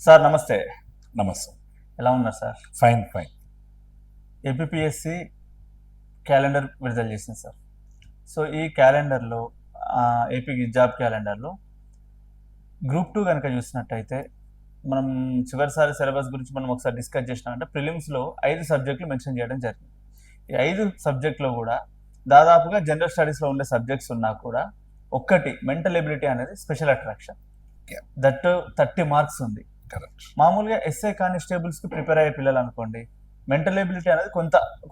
Sir నమస్తే. నమస్తే. ఎలా ఉన్నారు సార్? ఫైన్. ఏపీపీఎస్సీ క్యాలెండర్ విడుదల చేసింది సార్. సో ఈ క్యాలెండర్లో ఏపీ జాబ్ క్యాలెండర్లో గ్రూప్ 2 కనుక చూసినట్టయితే మనం చివరిసారి సిలబస్ గురించి మనం ఒకసారి డిస్కస్ చేసినామంటే ప్రిలిమ్స్లో 5 సబ్జెక్టులు మెన్షన్ చేయడం జరిగింది. ఈ 5 సబ్జెక్టులో కూడా దాదాపుగా జనరల్ స్టడీస్లో ఉండే సబ్జెక్ట్స్ ఉన్నా కూడా ఒక్కటి మెంటల్ ఎబిలిటీ అనేది స్పెషల్ అట్రాక్షన్. దట్ 30 మార్క్స్ ఉంది. మామూలుగా ఎస్ఐ కానిస్టేబుల్స్కి ప్రిపేర్ అయ్యే పిల్లలు అనుకోండి, మెంటల్ ఎబిలిటీ అనేది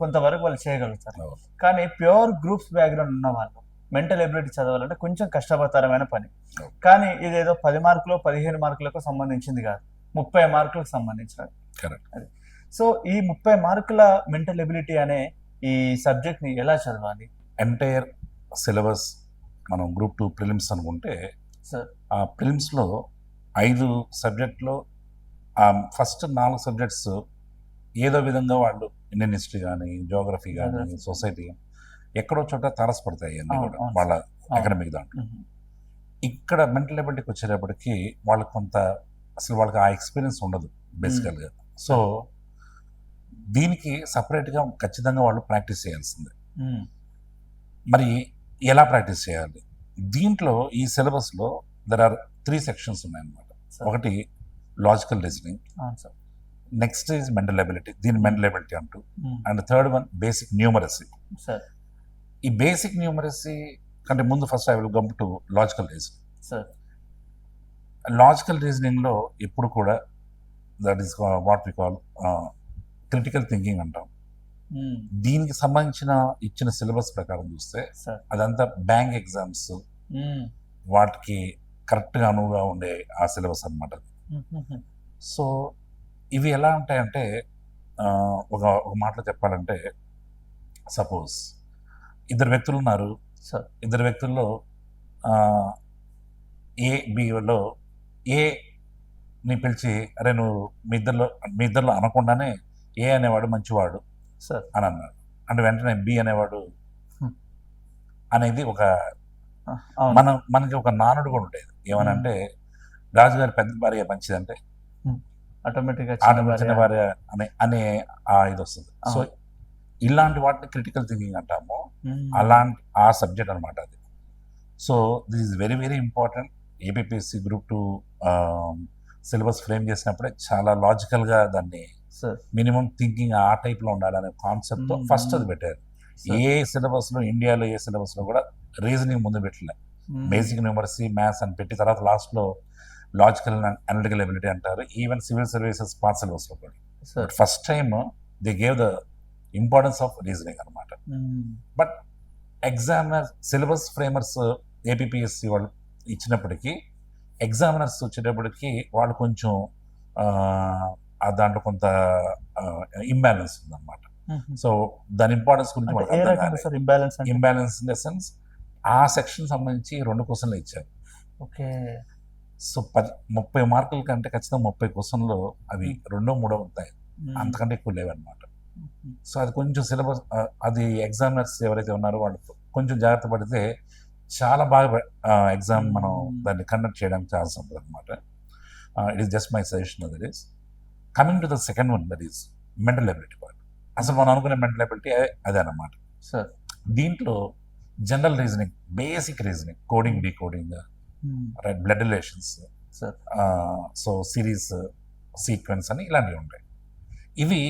కొంతవరకు వాళ్ళు చేయగలుగుతారు. కానీ ప్యూర్ గ్రూప్స్ బ్యాక్గ్రౌండ్ ఉన్న వాళ్ళు మెంటల్ ఎబిలిటీ చదవాలంటే కొంచెం కష్టతరమైన పని. కానీ ఇదేదో 10 మార్కులు 15 మార్కులకు సంబంధించింది కాదు, 30 మార్కులకు సంబంధించినది. సో ఈ 30 మార్కుల మెంటల్ ఎబిలిటీ అనే ఈ సబ్జెక్ట్ ని ఎలా చదవాలి? ఎంటైర్ సిలబస్ మనం గ్రూప్ 2 ప్రిలిమ్స్ అనుకుంటే ఆ ప్రిలిమ్స్లో 5 సబ్జెక్టులో ఫస్ట్ 4 సబ్జెక్ట్స్ ఏదో విధంగా వాళ్ళు ఇండియన్ హిస్టరీ కానీ, జోగ్రఫీ కానీ, సొసైటీ ఎక్కడో చోట తారసపడతాయి అన్నీ కూడా వాళ్ళ అకాడమిక్ దాంట్లో. ఇక్కడ మెంటల్ ఎబిలిటీకి వచ్చేటప్పటికి వాళ్ళకి అసలు వాళ్ళకి ఆ ఎక్స్పీరియన్స్ ఉండదు బేసికల్గా. సో దీనికి సపరేట్గా ఖచ్చితంగా వాళ్ళు ప్రాక్టీస్ చేయాల్సిందే. మరి ఎలా ప్రాక్టీస్ చేయాలి? దీంట్లో ఈ సిలబస్లో దర్ ఆర్ 3 సెక్షన్స్ ఉన్నాయన్నమాట. ఒకటి logical reasoning, next is mental ability, దీని మెంటల్ ఎబిలిటీ అంటూ, and third one basic numeracy. ఈ బేసిక్ న్యూమరసీ కంటే ముందు first I will come to logical reasoning. Logical రీజనింగ్లో ఎప్పుడు కూడా that is what we call critical thinking అంటాం. దీనికి సంబంధించిన ఇచ్చిన సిలబస్ ప్రకారం చూస్తే అదంతా బ్యాంక్ ఎగ్జామ్స్ వాటికి కరెక్ట్గా అనువుగా ఉండే ఆ సిలబస్ అనమాట. సో ఇవి ఎలా ఉంటాయంటే ఒక మాటలో చెప్పాలంటే, సపోజ్ ఇద్దరు వ్యక్తులు ఉన్నారు. ఇద్దరు వ్యక్తుల్లో ఏ బిలో ఏని పిలిచి, అరే నువ్వు మీ ఇద్దరిలో అనకుండానే ఏ అనేవాడు మంచివాడు అని అన్నాడు. అంటే వెంటనే బి అనేవాడు అనేది ఒక మనకి ఒక నానుడు కూడా ఉండేది. ఏమనంటే రాజుగారి పెద్ద భార్య మంచిదంటే ఆటోమేటిక్గా చిన్న భార్య అనే ఇది వస్తుంది. సో ఇలాంటి వాటిని క్రిటికల్ థింకింగ్ అంటాము. అలాంటి ఆ సబ్జెక్ట్ అనమాట అది. So this is very very important. APPSC group 2 syllabus frame చేసినప్పుడే చాలా లాజికల్గా దాన్ని మినిమం థింకింగ్ ఆ టైప్లో ఉండాలనే కాన్సెప్ట్తో ఫస్ట్ అది పెట్టారు. ఏ సిలబస్లో, ఇండియాలో ఏ సిలబస్లో కూడా రీజనింగ్ ముందు పెట్టలే. బేసిక్ న్యూమరసీ, మ్యాథ్స్ అని పెట్టి తర్వాత లాస్ట్లో లాజికల్ అండ్ అనలిటికల్ ఎబిలిటీ అంటారు. ఈవెన్ సివిల్ సర్వీసెస్ పార్ట్ సిలబస్లో కూడా first time they gave the importance of reasoning అనమాట. But examiner syllabus framers APPSC వాళ్ళు ఇచ్చినప్పటికీ ఎగ్జామినర్స్ వచ్చేటప్పటికి వాళ్ళు కొంచెం దాంట్లో కొంత ఇంబ్యాలెన్స్ ఉందన్నమాట. సో దాని ఇంపార్టెన్స్ గురించి ఇంబ్యాలెన్స్ ఇన్ ద సెన్స్ ఆ సెక్షన్ సంబంధించి 2 క్వశ్చన్లు ఇచ్చారు. ఓకే. సో 30 మార్కుల కంటే ఖచ్చితంగా 30 క్వశ్చన్లు అవి 2, 3 ఉంటాయి, అంతకంటే ఎక్కువ లేవన్నమాట. సో అది కొంచెం సిలబస్ అది ఎగ్జామినర్స్ ఎవరైతే ఉన్నారో వాళ్ళు కొంచెం జాగ్రత్త పడితే చాలా బాగా ఎగ్జామ్ మనం దాన్ని కండక్ట్ చేయడానికి ఛాన్స్ ఉంటుంది అనమాట. It is just my suggestion. That is coming to the second one, that is mental ability part. అసలు మనం అనుకునే మెంటల్ ఎబిలిటీ అదే అనమాట. దీంట్లో general reasoning, basic reasoning, coding, decoding, right, blood relations, so series, sequence అని ఇలాంటివి ఉంటాయి. ఇవి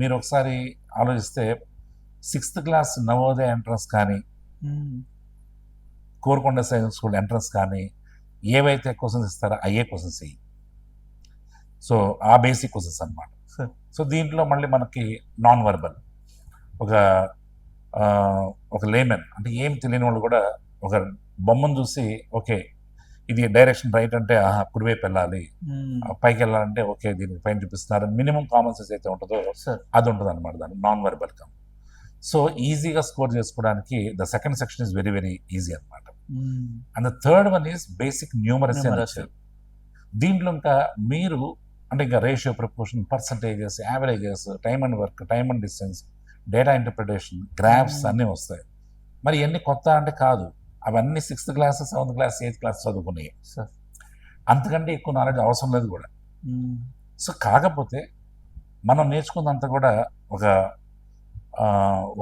మీరు ఒకసారి ఆలోచిస్తే 6th క్లాస్ నవోదయ ఎంట్రన్స్ కానీ, కోరుకొండ సైన్స్ స్కూల్ ఎంట్రన్స్ కానీ ఏవైతే క్వశ్చన్స్ ఇస్తారో అయ్యే క్వశ్చన్స్ ఇవి. సో ఆ బేసిక్ క్వశ్చన్స్ అనమాట. సో దీంట్లో మళ్ళీ మనకి నాన్ వర్బల్, ఒక లేమెన్ అంటే ఏం తెలియని వాళ్ళు కూడా ఒక బొమ్మను చూసి ఓకే ఇది డైరెక్షన్ రైట్ అంటే కుడివైపు వెళ్ళాలి, పైకి వెళ్ళాలంటే ఓకే దీనికి పైన చూపిస్తున్నారు, మినిమం కామన్ సెన్స్ అయితే ఉంటుందో అది ఉంటుంది అనమాట దాన్ని నాన్ వర్బల్ కమ్. సో ఈజీగా స్కోర్ చేసుకోవడానికి the second section is very very easy అనమాట. And the third one is basic numeracy. దీంట్లో ఇంకా మీరు అంటే ఇంకా ratio, proportion, percentages, averages, time and work, time and distance, data interpretation, graphs అన్నీ వస్తాయి. మరి ఇవన్నీ కొత్త అంటే కాదు, అవన్నీ 6th class, 7th class, 8th class చదువుకున్నాయి. అంతకంటే ఎక్కువ నాలెడ్జ్ అవసరం లేదు కూడా. సో కాకపోతే మనం నేర్చుకున్నంత కూడా ఒక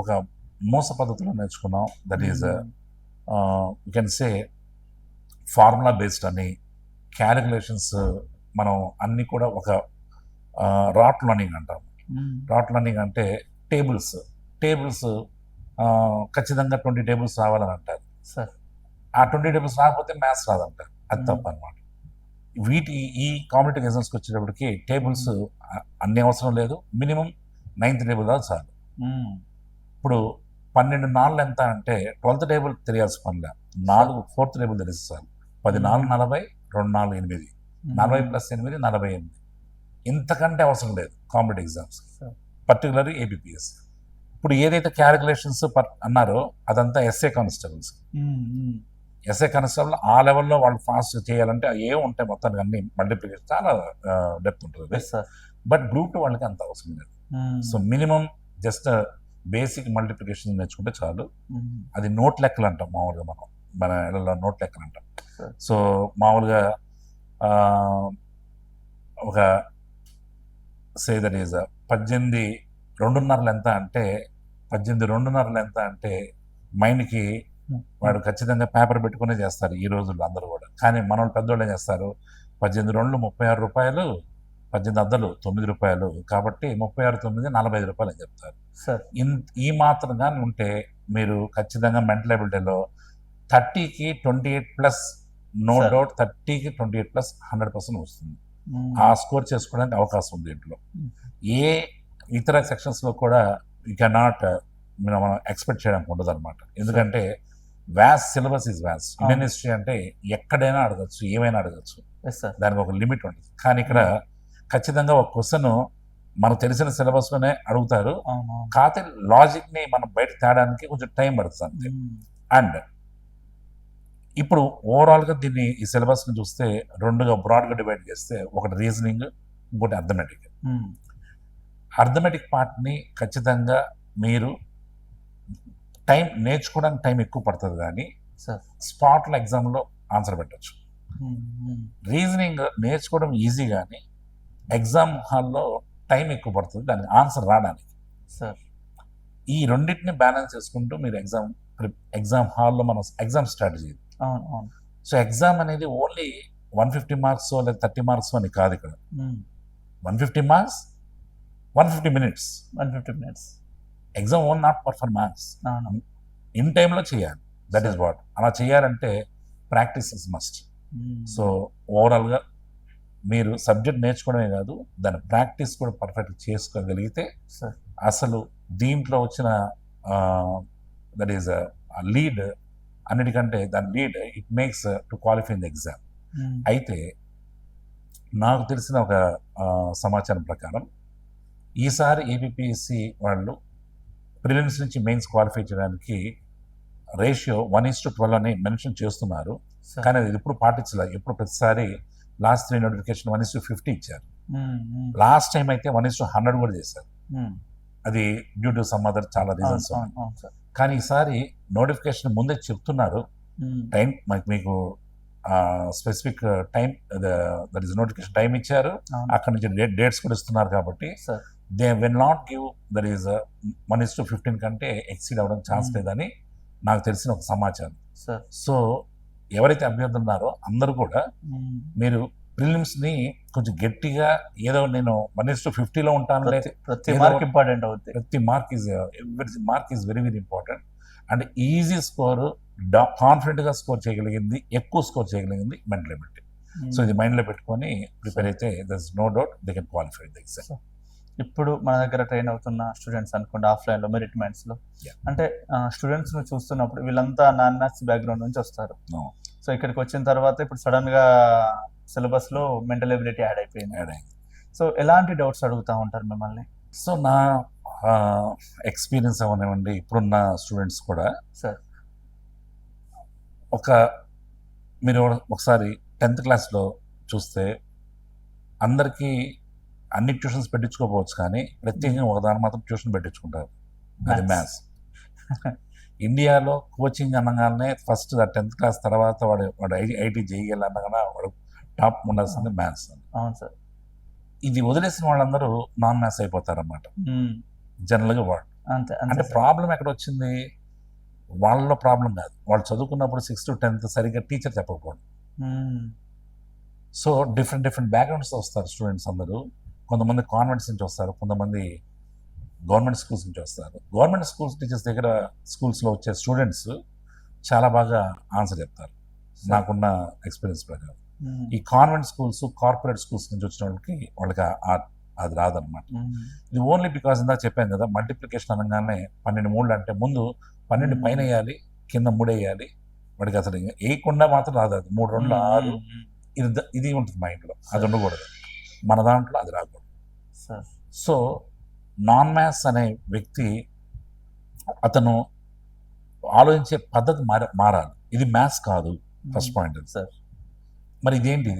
ఒక మోస పద్ధతిలో నేర్చుకున్నాం. That is you can say formula based అని, క్యాలిక్యులేషన్స్ మనం అన్నీ కూడా ఒక రాట్ లర్నింగ్ అంటాం. రాట్ లర్నింగ్ అంటే టేబుల్స్ ఖచ్చితంగా 20 టేబుల్స్ రావాలని అంటారు. సార్ ఆ 20 టేబుల్స్ రాకపోతే మ్యాథ్స్ రాదంటారు. అది తప్పు అనమాట. ఈ కాంపిటేటివ్ ఎగ్జామ్స్కి వచ్చేటప్పటికి టేబుల్స్ అన్ని అవసరం లేదు. మినిమం 9th టేబుల్ దాకా చాలు. ఇప్పుడు 12 నాలుగు ఎంత అంటే 12th టేబుల్ తెలియాల్సిన పనిలే, 4th టేబుల్ తెలిసి చాలు. 10 నాలుగు 40, 2 నాలుగు 8, 40 + 8 48. ఇంతకంటే అవసరం లేదు కాంపిటేటివ్ ఎగ్జామ్స్, పర్టికులర్లీ ఏబిపిఎస్. ఇప్పుడు ఏదైతే క్యాలిక్యులేషన్స్ అన్నారో అదంతా ఎస్ఏ కానిస్టేబుల్స్. ఎస్ఏ కానిస్టేబుల్ ఆ లెవెల్లో వాళ్ళు ఫాస్ట్ చేయాలంటే ఏం ఉంటాయి మొత్తానికి అన్ని మల్టిప్లికేషన్ చాలా డెప్త్ ఉంటుంది. బట్ గ్రూప్ 2 వాళ్ళకి అంత అవసరం లేదు. So minimum just basic multiplication నేర్చుకుంటే చాలు. అది నోట్ లెక్కలు అంటాం మామూలుగా, మన ఇళ్ళలో నోట్ లెక్కలు అంటాం. సో మామూలుగా ఒక సే దట్ ఈజ్ 18 2.5 ఎంత అంటే 18 2.5 ఎంత అంటే మైండ్కి వాడు ఖచ్చితంగా పేపర్ పెట్టుకునే చేస్తారు ఈ రోజుల్లో అందరూ కూడా. కానీ మన వాళ్ళు పెద్దవాళ్ళు ఏం చేస్తారు, 18 2 36 రూపాయలు, 18 అద్దలు 9 రూపాయలు, కాబట్టి 36 9 45 రూపాయలు అని చెప్తారు. ఈ మాత్రంగా ఉంటే మీరు ఖచ్చితంగా మెంటల్ ఎబిలిటీలో 30కి 28+ నో డౌట్, 30కి 28+ 100% వస్తుంది. ఆ స్కోర్ చేసుకోవడానికి అవకాశం ఉంది దీంట్లో. ఏ ఇతర సెక్షన్స్లో కూడా యూ కెనాట్ మనం ఎక్స్పెక్ట్ చేయడానికి ఉండదు అనమాట. ఎందుకంటే vast syllabus is vast. Indian history అంటే ఎక్కడైనా అడగచ్చు, ఏమైనా అడగచ్చు, దానికి ఒక లిమిట్ ఉంటుంది. కానీ ఇక్కడ ఖచ్చితంగా ఒక క్వశ్చన్ మనకు తెలిసిన సిలబస్లోనే అడుగుతారు, కాకపోతే లాజిక్ని మనం బయట తేడానికి కొంచెం టైం పడుతుంది అంతే. అండ్ ఇప్పుడు ఓవరాల్గా దీన్ని ఈ సిలబస్ని చూస్తే రెండుగా బ్రాడ్గా డివైడ్ చేస్తే, ఒకటి రీజనింగ్, ఇంకోటి అర్థమెటిక్. అర్థమెటిక్ పార్ట్ని ఖచ్చితంగా మీరు టైం నేర్చుకోవడానికి టైం ఎక్కువ పడుతుంది, కానీ స్పాట్లో ఎగ్జామ్లో ఆన్సర్ పెట్టచ్చు. రీజనింగ్ నేర్చుకోవడం ఈజీ, కానీ ఎగ్జామ్ హాల్లో టైం ఎక్కువ పడుతుంది దానికి ఆన్సర్ రావడానికి. ఈ రెండింటిని బ్యాలెన్స్ చేసుకుంటూ మీరు ఎగ్జామ్ హాల్లో మనం ఎగ్జామ్ స్ట్రాటజీ. సో ఎగ్జామ్ అనేది ఓన్లీ 150 మార్క్స్ లేదా 30 మార్క్స్ అని కాదు. ఇక్కడ 150 marks 150 minutes exam own not for marks. In టైంలో చేయాలి. That is what. అలా చేయాలంటే ప్రాక్టీస్ ఇస్ మస్ట్. సో ఓవరాల్గా మీరు సబ్జెక్ట్ నేర్చుకోవడమే కాదు, దాని ప్రాక్టీస్ కూడా పర్ఫెక్ట్ చేసుకోగలిగితే అసలు దీంట్లో వచ్చిన దట్ ఈస్ లీడ్, అన్నిటికంటే దాని lead it makes to qualify in the exam. అయితే నాకు తెలిసిన ఒక సమాచారం ప్రకారం ఈసారి ఏబిపిఎస్సి వాళ్ళు ప్రిలిమ్స్ నుంచి మెయిన్స్ క్వాలిఫై చేయడానికి రేషియో 1:12 అని మెన్షన్ చేస్తున్నారు. కానీ అది ఎప్పుడు పాటించలేదు. ఎప్పుడు ప్రతిసారి లాస్ట్ 3 నోటిఫికేషన్ 1:50 ఇచ్చారు. లాస్ట్ టైం అయితే 1:100 కూడా చేశారు. అది డ్యూ టు సమ్ అదర్ చాలా రీజన్స్. కానీ ఈసారి నోటిఫికేషన్ ముందే చెప్తున్నారు, టైం మీకు specific time that is notification time ఇచ్చారు, అక్కడ నుంచి డేట్స్ కూడా ఇస్తున్నారు. కాబట్టి they will not give that is 1:15 కంటే ఎక్సీడ్ అవ్వడం ఛాన్స్ లేదని నాకు తెలిసిన ఒక సమాచారం. సో ఎవరైతే అభ్యర్థులు ఉన్నారో అందరూ కూడా మీరు ప్రిలిమ్స్ని కొంచెం గట్టిగా, ఏదో నేను 1:50లో ఉంటాను, ప్రతి మార్క్ ఇంపార్టెంట్ అవుతుంది. ప్రతి mark is very very important. And easy score, కాన్ఫిడెంట్గా స్కోర్ చేయగలిగింది, ఎక్కువ స్కోర్ చేయగలిగింది మెంటల్ ఎబిలిటీ. సో ఇది మైండ్లో పెట్టుకొని ప్రిపేర్ అయితే there is no doubt they can qualify the exam. ఇప్పుడు మన దగ్గర ట్రైన్ అవుతున్న స్టూడెంట్స్ అనుకోండి, ఆఫ్లైన్లో మెరిట్ మెంట్స్లో, అంటే స్టూడెంట్స్ను చూస్తున్నప్పుడు వీళ్ళంతా నాన్ మ్యాథ్స్ బ్యాక్గ్రౌండ్ నుంచి వస్తారు. సో ఇక్కడికి వచ్చిన తర్వాత ఇప్పుడు సడన్గా సిలబస్లో మెంటల్ ఎబిలిటీ యాడ్ అయిపోయింది. సో ఎలాంటి డౌట్స్ అడుగుతూ ఉంటారు మిమ్మల్ని? సో నా ఎక్స్పీరియన్స్ అవనివ్వండి, ఇప్పుడున్న స్టూడెంట్స్ కూడా సార్, మీరు ఒకసారి 10th క్లాస్లో చూస్తే అందరికీ అన్ని ట్యూషన్స్ పెట్టించుకోకపోవచ్చు, కానీ ప్రత్యేకంగా ఒకదాని మాత్రం ట్యూషన్ పెట్టించుకుంటారు, అది మ్యాథ్స్. ఇండియాలో కోచింగ్ అనగానే ఫస్ట్ 10th క్లాస్ తర్వాత వాడు ఐటీ చేయగల అనగానే వాడు టాప్ ఉండాల్సింది మ్యాథ్స్. అవును సార్. ఇది వదిలేసిన వాళ్ళందరూ నాన్ మ్యాథ్స్ అయిపోతారన్నమాట జనరల్గా వాళ్ళు. అంతే అంటే అంతే సార్. ప్రాబ్లం ఎక్కడ వచ్చింది, వాళ్ళలో ప్రాబ్లం కాదు, వాళ్ళు చదువుకున్నప్పుడు 6th to 10th సరిగ్గా టీచర్ చెప్పకపోవడం. సో డిఫరెంట్ బ్యాక్గ్రౌండ్స్ వస్తారు స్టూడెంట్స్ అందరూ. కొంతమంది కాన్వెంట్స్ నుంచి వస్తారు, కొంతమంది గవర్నమెంట్ స్కూల్స్ నుంచి వస్తారు. గవర్నమెంట్ స్కూల్స్ టీచర్స్ దగ్గర స్కూల్స్లో వచ్చే స్టూడెంట్స్ చాలా బాగా ఆన్సర్ చెప్తారు నాకున్న ఎక్స్పీరియన్స్ ప్రకారం. ఈ కాన్వెంట్ స్కూల్స్, కార్పొరేట్ స్కూల్స్ నుంచి వచ్చిన వాళ్ళకి అది రాదనమాట. ఇది ఓన్లీ బికాస్ ఇందాక చెప్పాను కదా, మల్టిప్లికేషన్ అనగానే 12 మూడు అంటే ముందు 12 పైన వేయాలి, కింద 3 వేయాలి. వాడికి అసలు వేయకుండా మాత్రం రాదు. అది 3 2 6 ఇది ఉంటుంది మైండ్లో, అది ఉండకూడదు. మన దాంట్లో అది రాకూడదు. సో నాన్ మ్యాథ్స్ అనే వ్యక్తి అతను ఆలోచించే పద్ధతి మారాలి. ఇది మ్యాథ్స్ కాదు ఫస్ట్ పాయింట్ సార్. మరి ఇదేంటి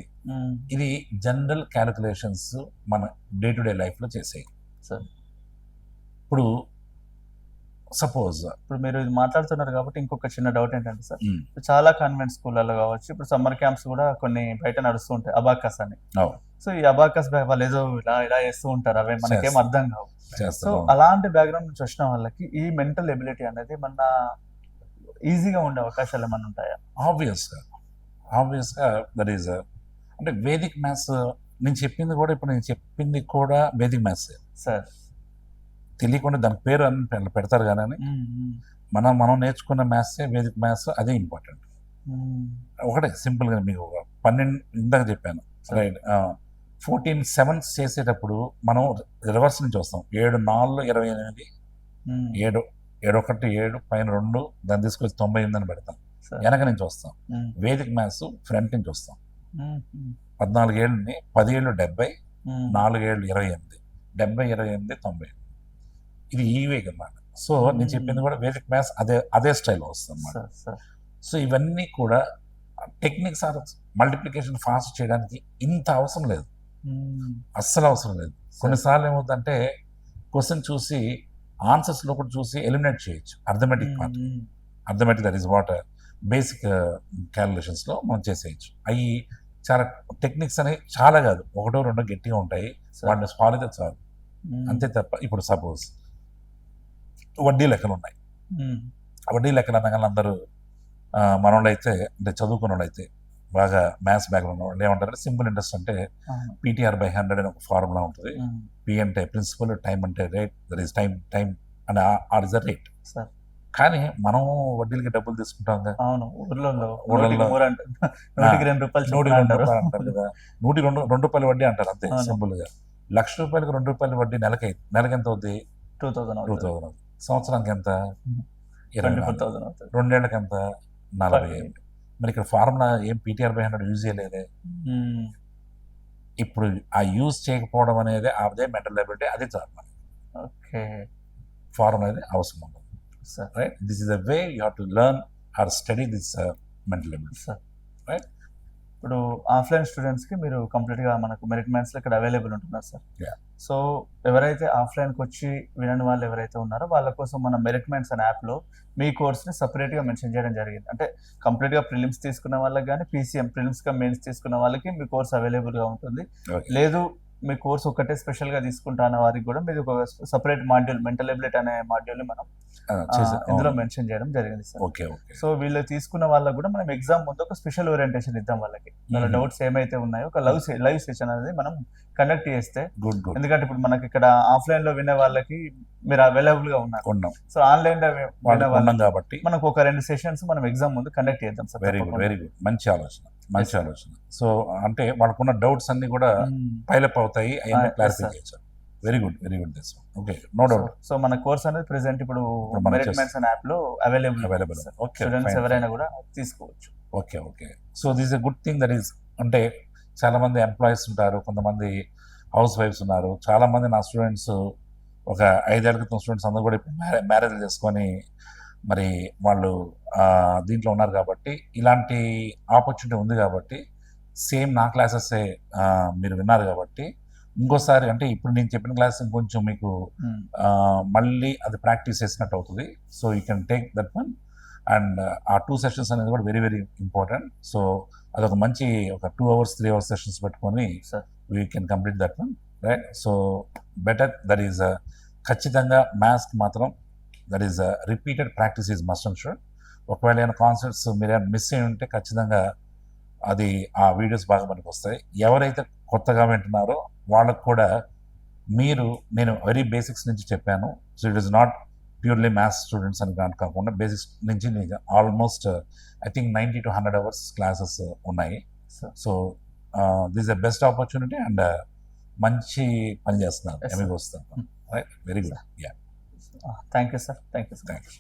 ఇది జనరల్ క్యాలిక్యులేషన్స్ మన డే టు డే లైఫ్లో చేసేవి సార్. ఇప్పుడు సపోజ్ ఇప్పుడు మీరు ఇది మాట్లాడుతున్నారు కాబట్టి ఇంకొక చిన్న డౌట్ ఏంటంటే సార్, చాలా కాన్వెంట్ స్కూళ్ళలో కావచ్చు, ఇప్పుడు సమ్మర్ క్యాంప్స్ కూడా కొన్ని బయట నడుస్తూ ఉంటాయి, అబాకస్ అని. సో ఈ అబాకస్ వాళ్ళు ఏదో ఇలా చేస్తూ ఉంటారు, అవే మనకేం అర్థం కావు. సో అలాంటి బ్యాక్గ్రౌండ్ నుంచి వచ్చిన వాళ్ళకి ఈ మెంటల్ ఎబిలిటీ అనేది మన ఈజీగా ఉండే అవకాశాలు ఏమైనా ఉంటాయా? ఆబ్వియస్గా దట్ ఈస్ అంటే వేదిక్ మ్యాథ్స్. నేను చెప్పింది కూడా వేదిక్ మ్యాథ్స్ సార్. తెలియకుండా దానికి పేరు అని పెడతారు కానీ మనం నేర్చుకున్న మ్యాథ్సే వేదిక్ మ్యాథ్స్. అదే ఇంపార్టెంట్. ఒకటే సింపుల్గా మీకు 12 ఇందాక చెప్పాను రైట్. 14 7 చేసేటప్పుడు మనం రివర్స్ నుంచి వస్తాం. 7 4 28, 7 7 1 7 పైన 2, దాన్ని తీసుకొచ్చి 98 అని పెడతాం. వెనక నుంచి వస్తాం. వేదిక్ మ్యాథ్స్ ఫ్రంట్ నుంచి వస్తాం. 14 ఏళ్ళని 10 ఏళ్ళు 70, 4 ఏళ్ళు 28, 70 28 90. ఇది ఈ వేగ్ అన్నమాట. సో నేను చెప్పింది కూడా వేదిక్ మ్యాథ్స్ అదే స్టైల్లో వస్తుంది అన్నమాట. సో ఇవన్నీ కూడా టెక్నిక్స్ ఆర్ మల్టిప్లికేషన్ ఫాస్ట్ చేయడానికి ఇంత అవసరం లేదు, అస్సలు అవసరం లేదు. కొన్నిసార్లు ఏమవుతుందంటే క్వశ్చన్ చూసి ఆన్సర్స్లో కూడా చూసి ఎలిమినేట్ చేయొచ్చు. Arithmetic that is what basic క్యాలిక్యులేషన్స్లో మనం చేసేయచ్చు. అవి చాలా టెక్నిక్స్ అనేవి చాలా కాదు, 1 2 గట్టిగా ఉంటాయి, వాటిని ఫాలో అయితే చాలు, అంతే తప్ప. ఇప్పుడు సపోజ్ వడ్డీ లెక్కలు ఉన్నాయి. వడ్డీ లెక్కలు అనగానే అందరూ మనోళ్ళు అయితే, అంటే చదువుకున్న వాళ్ళు అయితే, బాగా మ్యాథ్స్ బ్యాక్గ్రౌండ్ వాళ్ళు ఏమంటారు, సింపుల్ ఇంట్రెస్ట్ అంటే PTR/100 అని ఒక ఫార్ములా ఉంటుంది. P అంటే ప్రిన్సిపల్, టైం అంటే rate, that is time and R is the rate. కానీ మనం వడ్డీలకి డబ్బులు తీసుకుంటాం కదా, ఊళ్ళలో $100 అంటారు కదా, 102 వడ్డీ అంటారు అంతే సింపుల్గా. ₹1,00,000 ₹2 వడ్డీ నెలకి ఎంత అవుద్ది? 2000. సంవత్సరానికి ఎంత? 24,000. 2 ఏళ్ళకి ఎంత? 40,000. మరి ఇక్కడ ఫార్ములా ఏం PTR/100 యూజ్ చేయలేదే. ఇప్పుడు ఆ యూజ్ చేయకపోవడం అనేది అదే మెంటల్ ఎబిలిటీ, అదే చాలు మనకి. ఫార్ములా అనేది అవసరం ఉండదు. Right, this is the way you have to learn or study this mental ability. Right, ఇప్పుడు ఆఫ్లైన్ స్టూడెంట్స్కి మీరు కంప్లీట్గా మనకు మెరిట్ మ్యాథ్స్లో ఇక్కడ అవైలబుల్ ఉంటున్నారు సార్. సో ఎవరైతే ఆఫ్లైన్కి వచ్చి వినని వాళ్ళు ఎవరైతే ఉన్నారో వాళ్ళ కోసం మన మెరిట్ మ్యాథ్స్ అనే యాప్లో మీ కోర్స్ని సపరేట్గా మెన్షన్ చేయడం జరిగింది. అంటే కంప్లీట్గా ప్రిలిమ్స్ తీసుకున్న వాళ్ళకి కానీ, PCM ప్రిలిమ్స్గా మెయిన్స్ తీసుకున్న వాళ్ళకి మీ కోర్స్ అవైలబుల్గా ఉంటుంది. లేదు మీ కోర్స్ ఒకటే స్పెషల్గా తీసుకుంటా అన్న వారికి కూడా మీరు ఒక సపరేట్ మాడ్యూల్, మెంటల్ ఎబిలిటీ అనే మాడ్యూల్ని మనం ఇందులో మెన్షన్ చేయడం జరిగింది సార్. సో వీళ్ళు తీసుకున్న వాళ్ళకి కూడా మనం ఎగ్జామ్ ముందు ఒక స్పెషల్ ఓరియంటేషన్ ఇద్దాం. వాళ్ళకి వాళ్ళ డౌట్స్ ఏమైతే ఉన్నాయో ఒక లైవ్ సెషన్ అనేది మనం కండక్ట్ చేస్తే, ఎందుకంటే ఇప్పుడు మనకి ఇక్కడ ఆఫ్లైన్ లో వినే వాళ్ళకి మీరు అవైలబుల్ గా ఉన్నారు, సో ఆన్లైన్ లో వినే వాళ్ళకి కాబట్టి మనకు ఒక 2 సెషన్స్ మనం ఎగ్జామ్ ముందు కండక్ట్ చేద్దాం సార్. వెరీ గుడ్, మంచి ఆలోచన. సో అంటే వాళ్ళకున్న డౌట్స్ అన్ని కూడా పైలప్ అవుతాయి, అవన్నీ క్లారిఫై చేయొచ్చు. Very good okay, no doubt. So మన కోర్స్ అనేది ప్రెసెంట్ ఇప్పుడు మెరిట్ మ్యాథ్స్ అనే యాప్ లో అవైలబుల్. స్టూడెంట్స్ ఎవరైనా కూడా తీసుకోవచ్చు. Okay. So this is a good thing. That is అంటే చాలా మంది ఎంప్లాయీస్ ఉంటారు, కొంతమంది హౌస్ వైఫ్స్ ఉన్నారు. చాలా మంది నా స్టూడెంట్స్ ఒక 5 ఏళ్ల క్రితం స్టూడెంట్స్ అందరూ కూడా మ్యారేజ్ చేసుకొని మరి వాళ్ళు దీంట్లో ఉన్నారు కాబట్టి, ఇలాంటి ఆపర్చునిటీ ఉంది కాబట్టి, సేమ్ నా క్లాసెసే మీరు విన్నారు కాబట్టి, ఇంకోసారి అంటే ఇప్పుడు నేను చెప్పిన క్లాస్ ఇంకొంచెం మీకు మళ్ళీ అది ప్రాక్టీస్ చేసినట్టు అవుతుంది. So you can take that one. And ఆ 2 సెషన్స్ అనేది కూడా వెరీ ఇంపార్టెంట్. సో అదొక మంచి ఒక 2 hours 3 hours సెషన్స్ పెట్టుకొని sir we can complete that one, right? So better that is ఖచ్చితంగా మ్యాథ్స్ మాత్రం that is repeated practice is must and sure. ఒకవేళ ఏమైనా కాన్సెప్ట్స్ మీరు ఏమైనా మిస్ అయి ఉంటే ఖచ్చితంగా అది ఆ వీడియోస్ బాగా మనకు వస్తాయి. ఎవరైతే కొత్తగా వింటున్నారో వాళ్ళకు కూడా నేను వెరీ బేసిక్స్ నుంచి చెప్పాను. So it is not purely maths students అని కాకుండా బేసిక్స్ నుంచి almost I think 90 to 100 hours classes ఉన్నాయి. So this the best opportunity and మంచి పని చేస్తున్నారు. Yes, ఎమిగో వస్తాను. Right, very good. Ya, thank you sir, thank you. Thank you.